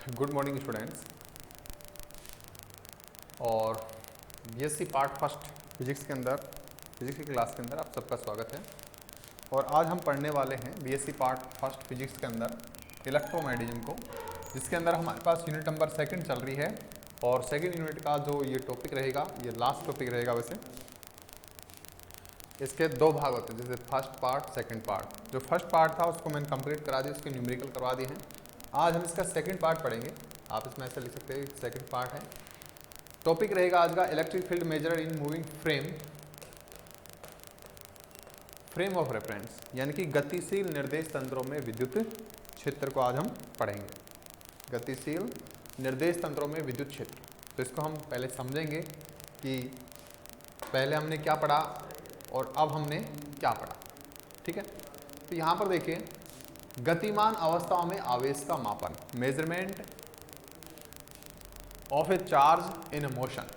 Good morning students. और BSc part first physics की class के अंदर आप सबका स्वागत है। और आज हम पढ़ने वाले हैं बीएससी पार्ट फर्स्ट फिजिक्स के अंदर इलेक्ट्रोमैग्नेटिज्म को, जिसके अंदर हमारे पास यूनिट नंबर सेकंड चल रही है। और सेकंड यूनिट का जो ये टॉपिक रहेगा, ये लास्ट टॉपिक रहेगा। वैसे इसके दो भाग होते हैं, जैसे फर्स्ट पार्ट सेकंड पार्ट। जो फर्स्ट पार्ट था उसको मैंने कंप्लीट करा दिया, उसके न्यूमेरिकल करवा दिए हैं। आज हम इसका सेकंड पार्ट पढ़ेंगे। आप इसमें ऐसा लिख सकते हैं, सेकंड पार्ट है। टॉपिक रहेगा आज का electric field measure in moving frame of reference, यानी कि गतिशील निर्देश तंत्रों में विद्युत क्षेत्र को आज हम पढ़ेंगे। गतिशील निर्देश तंत्रों में विद्युत क्षेत्र, तो इसको हम पहले समझेंगे कि पहले हमने क्या पढ़ा और अब हमने क्या पढ़ा। ठीक है, तो यहाँ पर देखिए, गतिमान अवस्थाओं में आवेश का मापन, measurement of A charge in motion.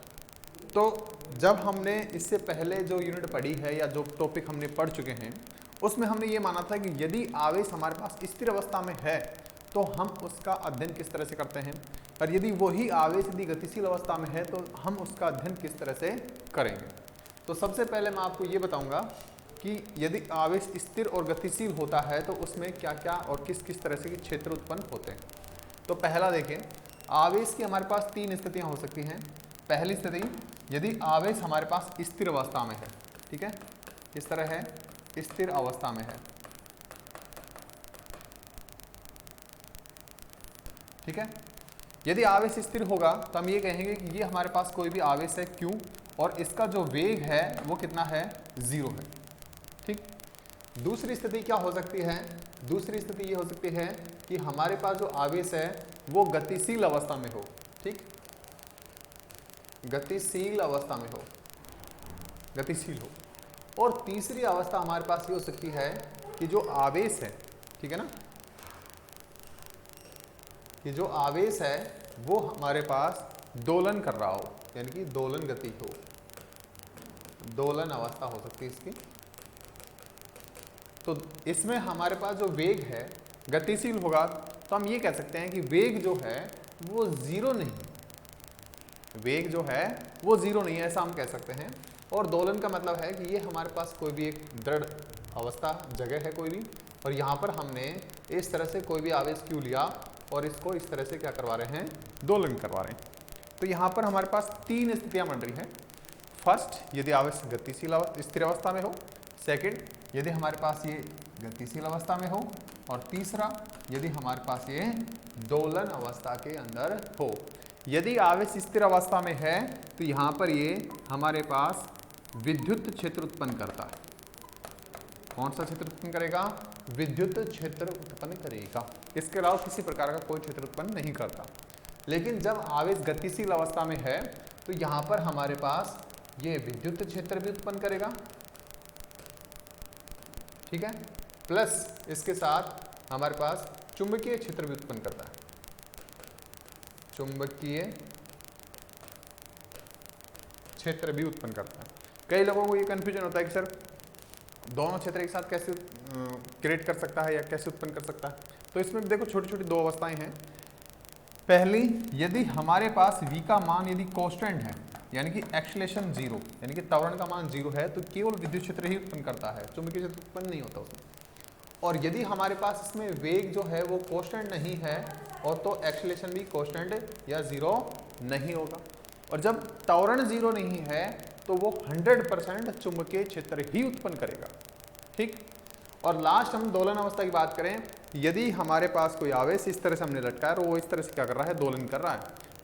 तो जब हमने इससे पहले जो यूनिट पढ़ी है या जो टॉपिक हमने पढ़ चुके हैं, उसमें हमने ये माना था कि यदि आवेश हमारे पास स्थिर अवस्था में है तो हम उसका अध्ययन किस तरह से करते हैं, और यदि वही आवेश यदि गतिशील अवस्था में है तो हम उसका अध्ययन किस तरह से करेंगे। तो सबसे पहले मैं आपको ये बताऊंगा कि यदि आवेश स्थिर और गतिशील होता है तो उसमें क्या क्या और किस किस तरह से क्षेत्र उत्पन्न होते हैं। तो पहला देखें, आवेश की हमारे पास तीन स्थितियां हो सकती हैं। पहली स्थिति, यदि आवेश हमारे पास स्थिर अवस्था में है, ठीक है, इस तरह है, स्थिर अवस्था में है, ठीक है। यदि आवेश स्थिर होगा तो हम ये कहेंगे कि ये हमारे पास कोई भी आवेश है Q, और इसका जो वेग है वो कितना है, 0 है। ठीक। दूसरी स्थिति क्या हो सकती है, दूसरी स्थिति ये हो सकती है कि हमारे पास जो आवेश है वो गतिशील अवस्था में हो। ठीक, गतिशील अवस्था में हो, गतिशील हो। और तीसरी अवस्था हमारे पास ये हो सकती है कि जो आवेश है, ठीक है ना, कि जो आवेश है वो हमारे पास दोलन कर रहा हो, यानी कि दोलन गति हो, दोलन अवस्था हो सकती है इसकी। तो इसमें हमारे पास जो वेग है गतिशील होगा, तो हम ये कह सकते हैं कि वेग जो है वो 0 नहीं है, वेग जो है वो 0 नहीं है, ऐसा हम कह सकते हैं। और दोलन का मतलब है कि ये हमारे पास कोई भी एक दृढ़ अवस्था जगह है कोई भी, और यहाँ पर हमने इस तरह से कोई भी आवेश Q लिया और इसको इस तरह से क्या करवा रहे हैं, दोलन करवा रहे हैं। तो यहाँ पर हमारे पास तीन स्थितियाँ बन रही हैं। फर्स्ट, यदि आवेश गतिशील स्थिर अवस्था में हो। सेकंड, यदि हमारे पास ये गतिशील अवस्था में हो। और तीसरा, यदि हमारे पास ये दोलन अवस्था के अंदर हो। यदि आवेश स्थिर अवस्था में है तो यहाँ पर ये हमारे पास विद्युत क्षेत्र उत्पन्न करता है। कौन सा क्षेत्र उत्पन्न करेगा, विद्युत क्षेत्र उत्पन्न करेगा। इसके अलावा किसी प्रकार का कोई क्षेत्र उत्पन्न नहीं करता। लेकिन जब आवेश गतिशील अवस्था में है तो यहाँ पर हमारे पास ये विद्युत क्षेत्र भी उत्पन्न करेगा, ठीक है, प्लस इसके साथ हमारे पास चुंबकीय क्षेत्र भी उत्पन्न करता है, चुंबकीय क्षेत्र भी उत्पन्न करता है। कई लोगों को ये कंफ्यूजन होता है कि सर दोनों क्षेत्र एक साथ कैसे क्रिएट कर सकता है या कैसे उत्पन्न कर सकता है। तो इसमें देखो छोटी छोटी दो अवस्थाएं हैं। पहली, यदि हमारे पास v का मान यदि कांस्टेंट है, यानी कि एक्सेलरेशन 0, यानी कि त्वरण का मान 0 है, तो केवल विद्युत क्षेत्र ही उत्पन्न करता है, चुंबकीय क्षेत्र उत्पन्न नहीं होता उसमें। और यदि हमारे पास इसमें वेग जो है वो कांस्टेंट नहीं है, और तो एक्सेलरेशन भी कांस्टेंट या 0 नहीं होगा। और जब त्वरण 0 नहीं है तो वो 100% चुंबकीय क्षेत्र ही उत्पन्न करेगा। ठीक। और लास्ट हम दोलन अवस्था की बात करें, यदि हमारे पास कोई आवेश इस तरह से हमने लटका है और वो इस तरह से क्या कर रहा है, दोलन कर रहा है,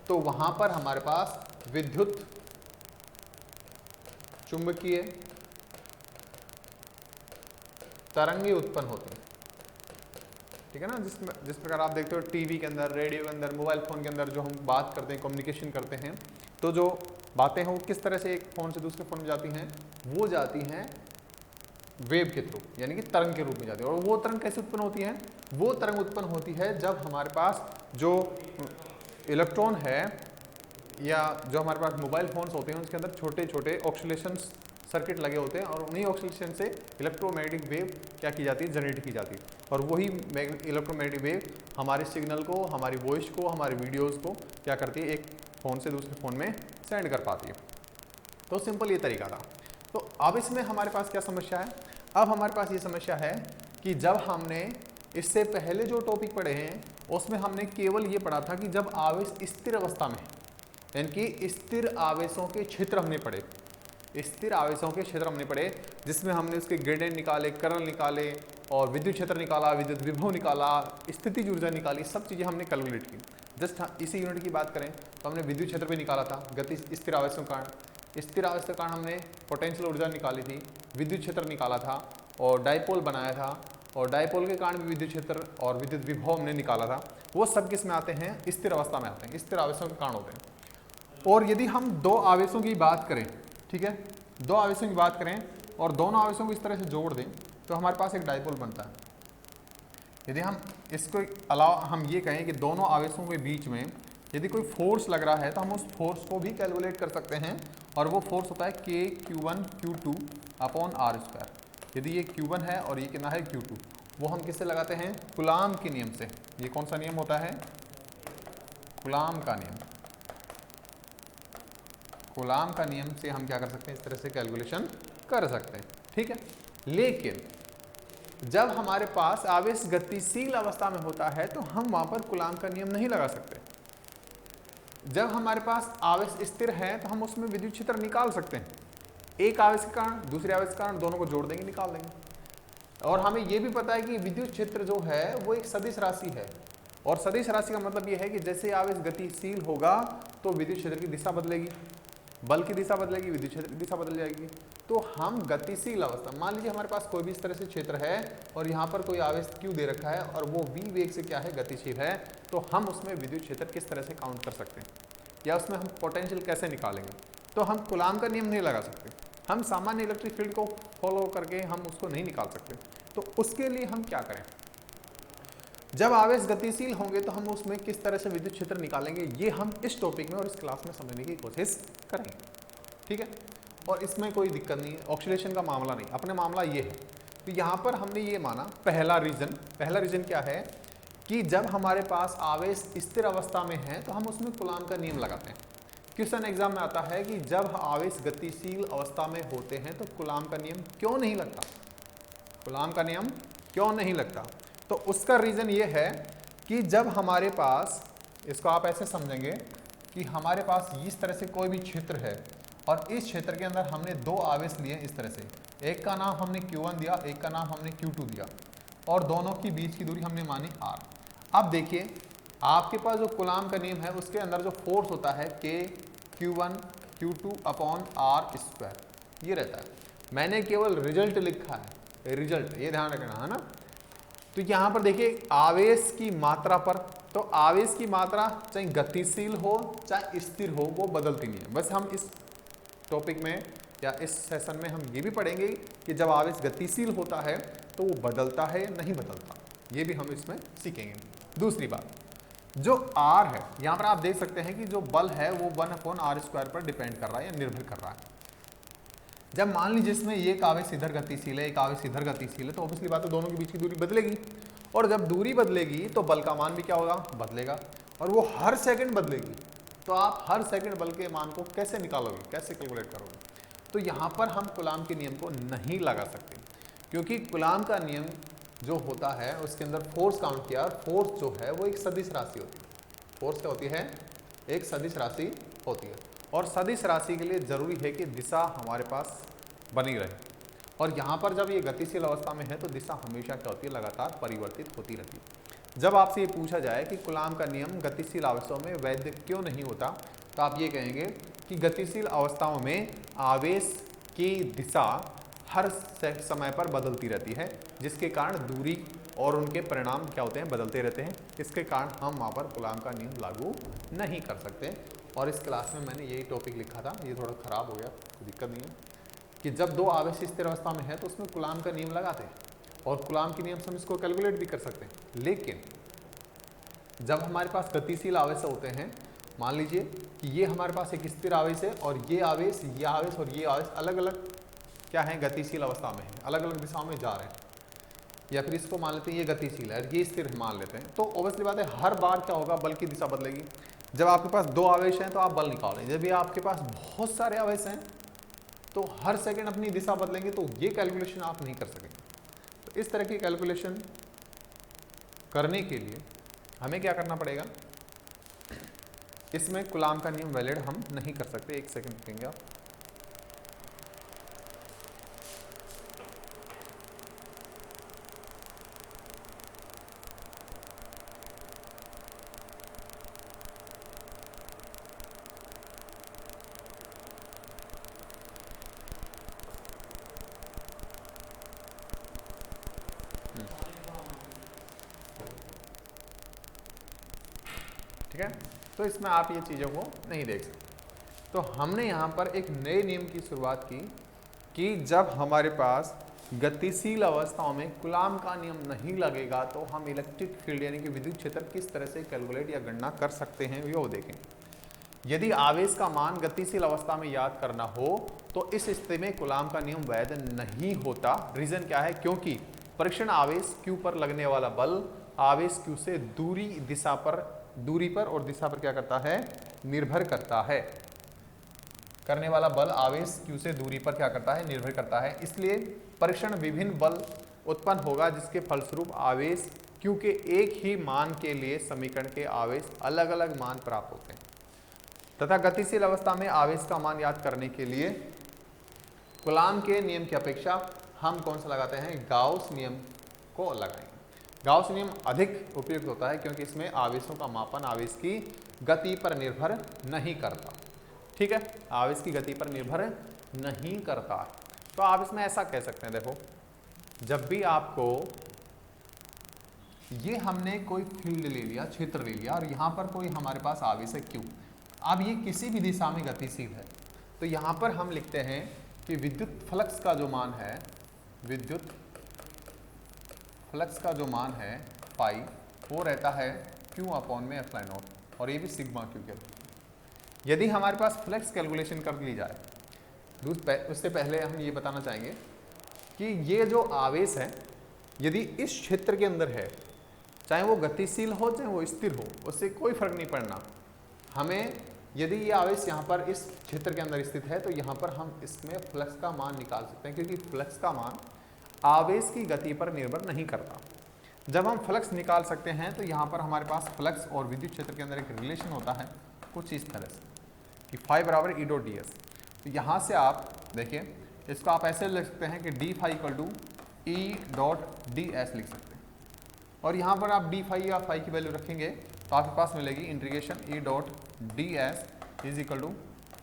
तो वहां पर हमारे पास विद्युत चुंबकीय तरंगे उत्पन्न होती हैं। ठीक है ना, जिस प्रकार आप देखते हो टीवी के अंदर, रेडियो के अंदर, मोबाइल फोन के अंदर जो हम बात करते हैं, कम्युनिकेशन करते हैं, तो जो बातें हैं वो किस तरह से एक फोन से दूसरे फोन में जाती हैं, वो जाती हैं वेव के थ्रू, यानी कि तरंग के रूप में जाती है। और वो तरंग कैसे उत्पन्न होती है, वो तरंग उत्पन्न होती है जब हमारे पास जो इलेक्ट्रॉन है या जो हमारे पास मोबाइल फोन्स होते हैं उसके अंदर छोटे छोटे ऑक्सीलेशंस सर्किट लगे होते हैं और उन्हीं ऑक्सीलेशन से इलेक्ट्रोमैग्नेटिक वेव क्या की जाती है, जनरेट की जाती है। और वही इलेक्ट्रोमैग्नेटिक वेव हमारे सिग्नल को, हमारी वॉइस को, हमारे वीडियोस को क्या करती है, एक फ़ोन से दूसरे फ़ोन में सेंड कर पाती है। तो सिंपल ये तरीका था। तो अब इसमें हमारे पास क्या समस्या है, अब हमारे पास ये समस्या है कि जब हमने इससे पहले जो टॉपिक पढ़े हैं उसमें हमने केवल ये पढ़ा था कि जब आवेश स्थिर अवस्था में, यानी कि स्थिर आवेशों के क्षेत्र हमने पढ़े, स्थिर आवेशों के क्षेत्र हमने पढ़े, जिसमें हमने उसके ग्रेडियंट निकाले, कर्ल निकाले और विद्युत क्षेत्र निकाला, विद्युत विभव निकाला, स्थितिज ऊर्जा निकाली, सब चीज़ें हमने कैलकुलेट की। जस्ट इसी यूनिट की बात करें तो हमने विद्युत क्षेत्र भी निकाला था, गति स्थिर आवेशों के कारण, स्थिर आवेश के कारण हमने पोटेंशियल ऊर्जा निकाली थी, विद्युत क्षेत्र निकाला था और डायपोल बनाया था, और डायपोल के कारण भी विद्युत क्षेत्र और विद्युत विभव हमने निकाला था। वो सब किस में आते हैं, स्थिर अवस्था में आते हैं, स्थिर आवेशों के कारण होते हैं। और यदि हम दो आवेशों की बात करें, ठीक है, दो आवेशों की बात करें और दोनों आवेशों को इस तरह से जोड़ दें तो हमारे पास एक डायपोल बनता है। यदि हम इसको अलावा हम ये कहें कि दोनों आवेशों के बीच में यदि कोई फोर्स लग रहा है तो हम उस फोर्स को भी कैलकुलेट कर सकते हैं, और वो फोर्स होता है KQ1 Q2 अपॉन R²। यदि ये Q1 है और ये कितना है Q2, वो हम किससे लगाते हैं, कूलाम के नियम से। ये कौन सा नियम होता है, कूलाम का नियम। कूलाम का नियम से हम क्या कर सकते हैं, इस तरह से कैलकुलेशन कर सकते हैं, ठीक है। लेकिन जब हमारे पास आवेश गतिशील अवस्था में होता है तो हम वहां पर कूलाम का नियम नहीं लगा सकते। जब हमारे पास आवेश स्थिर है तो हम उसमें विद्युत क्षेत्र निकाल सकते हैं, एक आवेश के कारण दूसरे आवेश के कारण, दोनों को जोड़ देंगे, निकाल देंगे। और हमें यह भी पता है कि विद्युत क्षेत्र जो है वो एक सदिश राशि है, और सदिश राशि का मतलब यह है कि जैसे आवेश गतिशील होगा तो विद्युत क्षेत्र की दिशा बदलेगी, बल की दिशा बदलेगी, विद्युत क्षेत्र की दिशा बदल जाएगी। तो हम गतिशील अवस्था, मान लीजिए हमारे पास कोई भी इस तरह से क्षेत्र है और यहाँ पर कोई आवेश Q दे रखा है और वो V वेग से क्या है, गतिशील है, तो हम उसमें विद्युत क्षेत्र किस तरह से काउंट कर सकते हैं, या उसमें हम पोटेंशियल कैसे निकालेंगे। तो हम कूलाम का नियम नहीं लगा सकते, हम सामान्य इलेक्ट्रिक फील्ड को फॉलो करके हम उसको नहीं निकाल सकते। तो उसके लिए हम क्या करें, जब आवेश गतिशील होंगे तो हम उसमें किस तरह से विद्युत क्षेत्र निकालेंगे, ये हम इस टॉपिक में और इस क्लास में समझने की कोशिश करेंगे, ठीक है। और इसमें कोई दिक्कत नहीं है, ऑक्सीलेशन का मामला नहीं, अपने मामला ये है। तो यहाँ पर हमने ये माना, पहला रीजन क्या है कि जब हमारे पास आवेश स्थिर अवस्था में है तो हम उसमें कूलाम का नियम लगाते हैं। क्वेश्चन एग्जाम में आता है कि जब आवेश गतिशील अवस्था में होते हैं तो कूलाम का नियम क्यों नहीं लगता, कूलाम का नियम क्यों नहीं लगता। तो उसका रीजन ये है कि जब हमारे पास, इसको आप ऐसे समझेंगे कि हमारे पास इस तरह से कोई भी क्षेत्र है और इस क्षेत्र के अंदर हमने दो आवेश लिए इस तरह से, एक का नाम हमने Q1 दिया, एक का नाम हमने Q2 दिया, और दोनों की बीच की दूरी हमने मानी R। अब देखिए आपके पास जो कूलाम का नियम है उसके अंदर जो फोर्स होता है KQ1 Q2 अपॉन R², ये रहता है। मैंने केवल रिजल्ट लिखा है, रिजल्ट, ये ध्यान रखना है ना। तो यहाँ पर देखिए आवेश की मात्रा पर, तो आवेश की मात्रा चाहे गतिशील हो चाहे स्थिर हो वो बदलती नहीं है। बस हम इस टॉपिक में या इस सेशन में हम ये भी पढ़ेंगे कि जब आवेश गतिशील होता है तो वो बदलता है या नहीं बदलता, ये भी हम इसमें सीखेंगे। दूसरी बात, जो R है यहाँ पर आप देख सकते हैं कि जो बल है वो 1/r² पर डिपेंड कर रहा है या निर्भर कर रहा है। जब मान लीजिए इसमें एक आवेश इधर गतिशील है, एक आवेश इधर गतिशील है, तो ऑब्वियसली बात है दोनों के बीच की दूरी बदलेगी, और जब दूरी बदलेगी तो बल का मान भी क्या होगा, बदलेगा, और वो हर सेकंड बदलेगी। तो आप हर सेकंड बल के मान को कैसे निकालोगे, कैसे कैलकुलेट करोगे। तो यहाँ पर हम कूलाम के नियम को नहीं लगा सकते, क्योंकि कूलाम का नियम जो होता है उसके अंदर फोर्स काउंट किया, और फोर्स जो है वो एक सदिश राशि होती है। फोर्स क्या होती है, एक सदिश राशि होती है, और सदिश राशि के लिए जरूरी है कि दिशा हमारे पास बनी रहे। और यहाँ पर जब ये गतिशील अवस्था में है तो दिशा हमेशा क्या होती है, लगातार परिवर्तित होती रहती है। जब आपसे ये पूछा जाए कि कूलाम का नियम गतिशील अवस्थाओं में वैध क्यों नहीं होता, तो आप ये कहेंगे कि गतिशील अवस्थाओं में आवेश की दिशा हर समय पर बदलती रहती है, जिसके कारण दूरी और उनके परिणाम क्या होते हैं, बदलते रहते हैं। इसके कारण हम वहाँ पर कूलाम का नियम लागू नहीं कर सकते। और इस क्लास में मैंने यही टॉपिक लिखा था, ये थोड़ा ख़राब हो गया, कोई दिक्कत नहीं है, कि जब दो आवेश स्थिर अवस्था में है तो उसमें कूलाम का नियम लगाते हैं, और कूलाम के नियम से हम इसको कैलकुलेट भी कर सकते हैं। लेकिन जब हमारे पास गतिशील आवेश होते हैं, मान लीजिए कि ये हमारे पास एक स्थिर आवेश है और ये आवेश और ये आवेश अलग अलग क्या है, गतिशील अवस्था में है, अलग अलग दिशाओं में जा रहे हैं, या फिर इसको मान लेते हैं ये गतिशील है, ये स्थिर मान लेते हैं, तो ऑब्वियसली बात है हर बार क्या होगा, बल की दिशा बदलेगी। जब आपके पास दो आवेश हैं तो आप बल निकालेंगे, जब भी आपके पास बहुत सारे आवेश हैं तो हर सेकंड अपनी दिशा बदलेंगे, तो ये कैलकुलेशन आप नहीं कर सकेंगे। तो इस तरह की कैलकुलेशन करने के लिए हमें क्या करना पड़ेगा, इसमें कूलाम का नियम वैलिड हम नहीं कर सकते। एक सेकंड रुकेंगे आप। ठीक है, तो इसमें आप ये चीज़ों को नहीं देख सकते। तो हमने यहाँ पर एक नए नियम की शुरुआत की कि जब हमारे पास गतिशील अवस्थाओं में कूलाम का नियम नहीं लगेगा तो हम इलेक्ट्रिक फील्ड यानी कि विद्युत क्षेत्र किस तरह से कैलकुलेट या गणना कर सकते हैं वो देखें। यदि आवेश का मान गतिशील अवस्था में याद करना हो तो इस स्थिति में कूलाम का नियम वैध नहीं होता। रीजन क्या है, क्योंकि परीक्षण आवेश Q पर लगने वाला बल आवेश Q से दूरी पर और दिशा पर क्या करता है, निर्भर करता है। करने वाला बल आवेश Q से दूरी पर क्या करता है, निर्भर करता है। इसलिए परीक्षण विभिन्न बल उत्पन्न होगा जिसके फलस्वरूप आवेश Q के एक ही मान के लिए समीकरण के आवेश अलग अलग मान प्राप्त होते हैं। तथा गतिशील अवस्था में आवेश का मान याद करने के लिए कूलाम के नियम की अपेक्षा हम कौन सा लगाते हैं, गाउस नियम को लगाएंगे। गाउस नियम अधिक उपयुक्त होता है क्योंकि इसमें आवेशों का मापन आवेश की गति पर निर्भर नहीं करता। ठीक है, आवेश की गति पर निर्भर नहीं करता। तो आप इसमें ऐसा कह सकते हैं, देखो जब भी आपको ये हमने कोई फील्ड ले लिया, क्षेत्र ले लिया और यहाँ पर कोई हमारे पास आवेश है Q, अब ये किसी भी दिशा में गतिशील है, तो यहाँ पर हम लिखते हैं कि विद्युत फ्लक्स का जो मान है, विद्युत फ्लक्स का जो मान है फाई, वो रहता है Q अपॉन में एप्सिलॉन नॉट, और ये भी सिग्मा Q के। यदि हमारे पास फ्लक्स कैलकुलेशन कर ली जाए, उससे पहले हम ये बताना चाहेंगे कि ये जो आवेश है यदि इस क्षेत्र के अंदर है, चाहे वो गतिशील हो चाहे वो स्थिर हो, उससे कोई फर्क नहीं पड़ना। हमें यदि ये आवेश यहाँ पर इस क्षेत्र के अंदर स्थित है तो यहाँ पर हम इसमें फ्लक्स का मान निकाल सकते हैं, क्योंकि फ्लक्स का मान आवेश की गति पर निर्भर नहीं करता। जब हम फ्लक्स निकाल सकते हैं तो यहाँ पर हमारे पास फ्लक्स और विद्युत क्षेत्र के अंदर एक रिलेशन होता है कुछ इस तरह से कि फाई बराबर ई डॉट डी एस। तो यहाँ से आप देखिए, इसको आप ऐसे लिख सकते हैं कि D phi equal to E dot D S लिख सकते हैं, और यहाँ पर आप डी फाई या फाई की वैल्यू रखेंगे तो आपके पास मिलेगी integration E dot D S is equal to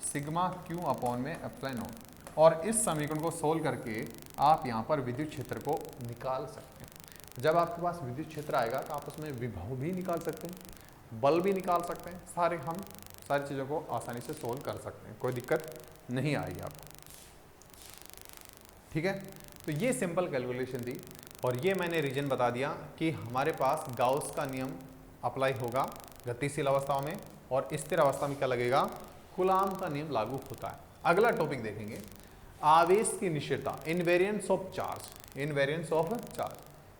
sigma Q upon में एप्सिलॉन नॉट। और इस समीकरण को सोल्व करके आप यहाँ पर विद्युत क्षेत्र को निकाल सकते हैं। जब आपके पास विद्युत क्षेत्र आएगा तो आप उसमें विभव भी निकाल सकते हैं, बल भी निकाल सकते हैं, हम सारी चीज़ों को आसानी से सोल्व कर सकते हैं, कोई दिक्कत नहीं आएगी आपको। ठीक है, तो ये सिंपल कैलकुलेशन थी, और ये मैंने रीजन बता दिया कि हमारे पास गाउस का नियम अप्लाई होगा गतिशील अवस्था में, और स्थिर अवस्था में क्या लगेगा, कूलाम का नियम लागू होता है। अगला टॉपिक देखेंगे, आवेश की निश्चयता, invariance of charge. Invariance of charge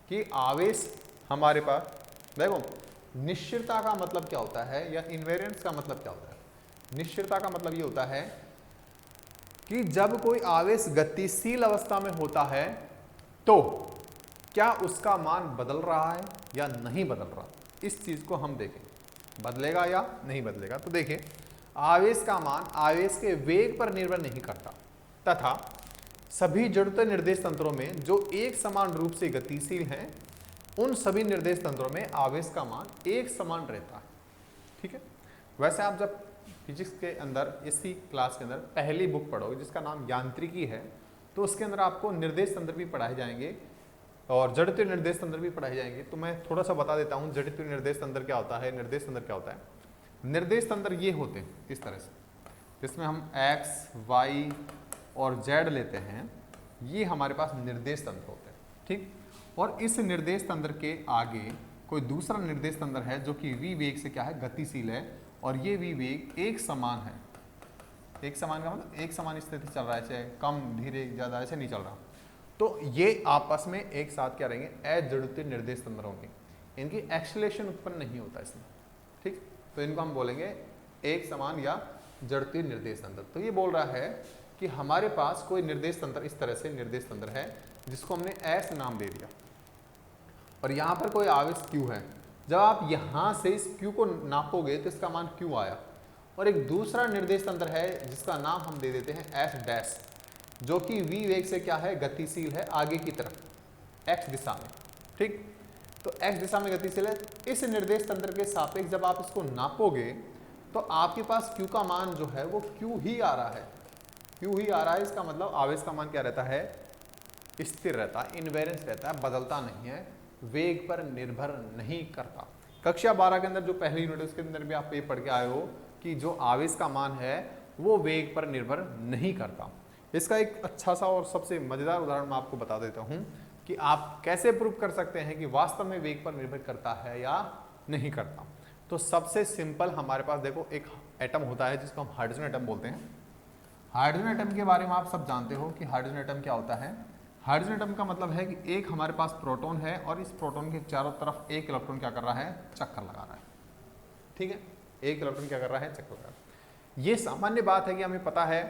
कि आवेश हमारे पास, देखो निश्चयता का मतलब क्या होता है या इनवेरियंस का मतलब क्या होता है। निश्चयता का मतलब ये होता है कि जब कोई आवेश गतिशील अवस्था में होता है तो क्या उसका मान बदल रहा है या नहीं बदल रहा, इस चीज को हम देखें, बदलेगा या नहीं बदलेगा। तो देखिए, आवेश का मान आवेश के वेग पर निर्भर नहीं करता, तथा सभी जड़त्व निर्देश तंत्रों में जो एक समान रूप से गतिशील हैं उन सभी निर्देश तंत्रों में आवेश का मान एक समान रहता है। ठीक है, वैसे आप जब फिजिक्स के अंदर इसी क्लास के अंदर पहली बुक पढ़ोगे जिसका नाम यांत्रिकी है, तो उसके अंदर आपको निर्देश तंत्र भी पढ़ाए जाएंगे और जड़त्व निर्देश तंत्र भी पढ़ाए जाएंगे। तो मैं थोड़ा सा बता देता हूँ जड़त्व निर्देश तंत्र क्या होता है, निर्देश तंत्र क्या होता है। निर्देश तंत्र ये होते हैं इस तरह से, जिसमें हम एक्स, वाई और जेड लेते हैं, ये हमारे पास निर्देश तंत्र होते हैं। ठीक, और इस निर्देश तंत्र के आगे कोई दूसरा निर्देश तंत्र है जो कि v वेग से क्या है, गतिशील है, और ये v वेग एक समान है। एक समान का मतलब एक समान स्थिति चल रहा है, चाहे कम धीरे ज़्यादा ऐसे नहीं चल रहा। तो ये आपस में एक साथ क्या रहेंगे, अजड़त्वीय निर्देश तंत्र होंगे, इनकी एक्सेलेरेशन उत्पन्न नहीं होता इसमें, ठीक। तो इनको हम बोलेंगे एक समान या जड़त्वीय निर्देश तंत्र। तो ये बोल रहा है कि हमारे पास कोई निर्देश तंत्र इस तरह से निर्देश तंत्र है जिसको हमने एस नाम दे दिया, और यहाँ पर कोई आवेश Q है। जब आप यहाँ से इस Q को नापोगे तो इसका मान Q आया, और एक दूसरा निर्देश तंत्र है जिसका नाम हम दे देते हैं एस डैश, जो कि v वेग से क्या है, गतिशील है आगे की तरफ x दिशा में, ठीक। तो x दिशा में गतिशील है। इस निर्देश तंत्र के सापेक्ष जब आप इसको नापोगे तो आपके पास Q का मान जो है वो Q ही आ रहा है, Q ही आ रहा है। इसका मतलब आवेश का मान क्या रहता है, स्थिर रहता है, इनवेरेंस रहता है, बदलता नहीं है, वेग पर निर्भर नहीं करता। कक्षा 12 के अंदर जो पहली यूनिट है उसके अंदर भी आप ये पढ़ के आए हो कि जो आवेश का मान है वो वेग पर निर्भर नहीं करता। इसका एक अच्छा सा और सबसे मजेदार उदाहरण मैं आपको बता देता हूँ कि आप कैसे प्रूव कर सकते हैं कि वास्तव में वेग पर निर्भर करता है या नहीं करता। तो सबसे सिंपल हमारे पास देखो एक एटम होता है जिसको हम हाइड्रोजन एटम बोलते हैं। हाइड्रोजन एटम के बारे में आप सब जानते हो कि हाइड्रोजन एटम क्या होता है। हाइड्रोजन एटम का मतलब है कि एक हमारे पास प्रोटॉन है और इस प्रोटॉन के चारों तरफ एक इलेक्ट्रॉन क्या कर रहा है, चक्कर लगा रहा है, ठीक है। एक इलेक्ट्रॉन क्या कर रहा है, चक्कर लगा रहा है। ये सामान्य बात है कि हमें पता है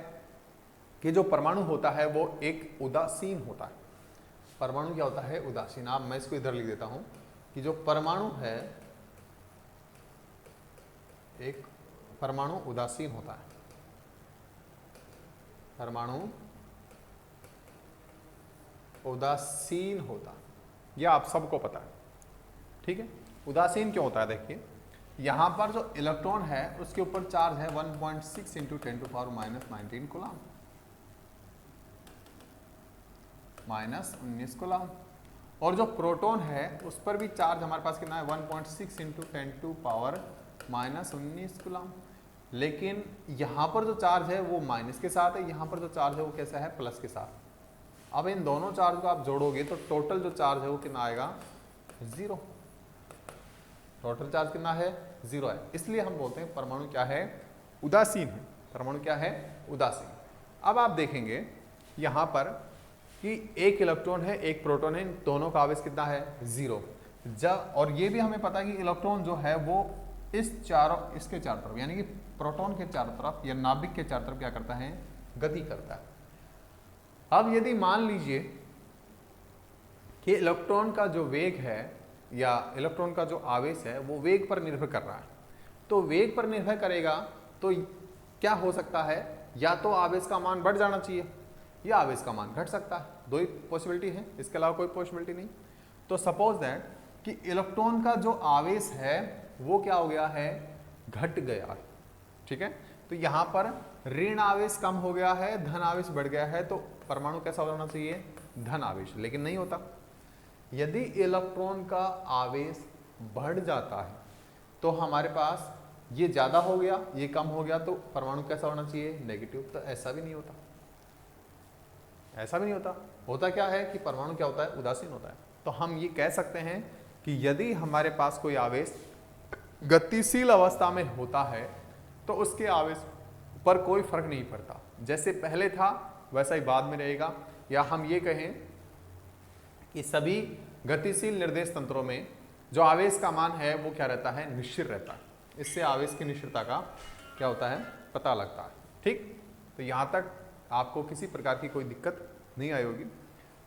कि जो परमाणु होता है वो एक उदासीन होता है। परमाणु क्या होता है, उदासीन। आप मैं इसको इधर लिख देता हूं कि जो परमाणु है एक परमाणु उदासीन होता है। परमाणु उदासीन होता, यह आप सबको पता है, ठीक है। उदासीन क्यों होता है, देखिए यहां पर जो इलेक्ट्रॉन है उसके ऊपर चार्ज है 1.6 × 10⁻⁻19 कूलम, -19 कूलम। और जो प्रोटॉन है उस पर भी चार्ज हमारे पास कितना है, 1.6 × 10⁻⁻19 कूलम। लेकिन यहाँ पर जो चार्ज है वो माइनस के साथ है, यहाँ पर जो चार्ज है वो कैसा है, प्लस के साथ। अब इन दोनों चार्ज को आप जोड़ोगे तो टोटल जो चार्ज है वो कितना आएगा, 0। टोटल चार्ज कितना है, 0 है। इसलिए हम बोलते हैं परमाणु क्या है, उदासीन है। परमाणु क्या है, उदासीन। अब आप देखेंगे यहाँ पर कि एक इलेक्ट्रॉन है एक प्रोटॉन है, इन दोनों का आवेश कितना है, 0। जब और ये भी हमें पता है कि इलेक्ट्रॉन जो है वो इसके चारों तरफ यानी कि प्रोटॉन के चारों तरफ या नाभिक के चारों तरफ क्या करता है, गति करता है। अब यदि मान लीजिए कि इलेक्ट्रॉन का जो वेग है या इलेक्ट्रॉन का जो आवेश है वो वेग पर निर्भर कर रहा है, तो वेग पर निर्भर करेगा तो क्या हो सकता है, या तो आवेश का मान बढ़ जाना चाहिए या आवेश का मान घट सकता है। दो ही पॉसिबिलिटी है, इसके अलावा कोई पॉसिबिलिटी नहीं। तो सपोज दैट कि इलेक्ट्रॉन का जो आवेश है वो क्या हो गया है, घट गया, ठीक है। तो यहाँ पर ऋण आवेश कम हो गया है, धन आवेश बढ़ गया है, तो परमाणु कैसा होना चाहिए, धन आवेश, लेकिन नहीं होता। यदि इलेक्ट्रॉन का आवेश बढ़ जाता है तो हमारे पास ये ज्यादा हो गया ये कम हो गया, तो परमाणु कैसा होना चाहिए, नेगेटिव। तो ऐसा भी नहीं होता, ऐसा भी नहीं होता। होता क्या है कि परमाणु क्या होता है, उदासीन होता है। तो हम ये कह सकते हैं कि यदि हमारे पास कोई आवेश गतिशील अवस्था में होता है तो उसके आवेश पर कोई फर्क नहीं पड़ता, जैसे पहले था वैसा ही बाद में रहेगा। या हम ये कहें कि सभी गतिशील निर्देश तंत्रों में जो आवेश का मान है वो क्या रहता है, निश्चित रहता है। इससे आवेश की निश्चितता का क्या होता है, पता लगता है, ठीक। तो यहाँ तक आपको किसी प्रकार की कोई दिक्कत नहीं आई होगी।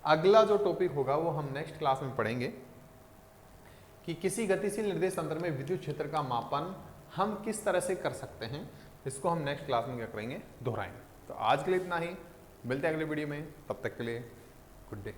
अगला जो टॉपिक होगा वो हम नेक्स्ट क्लास में पढ़ेंगे कि किसी गतिशील निर्देश तंत्र में विद्युत क्षेत्र का मापन हम किस तरह से कर सकते हैं। इसको हम नेक्स्ट क्लास में क्या करेंगे, दोहराएंगे। तो आज के लिए इतना ही, मिलते हैं अगले वीडियो में, तब तक के लिए गुड डे।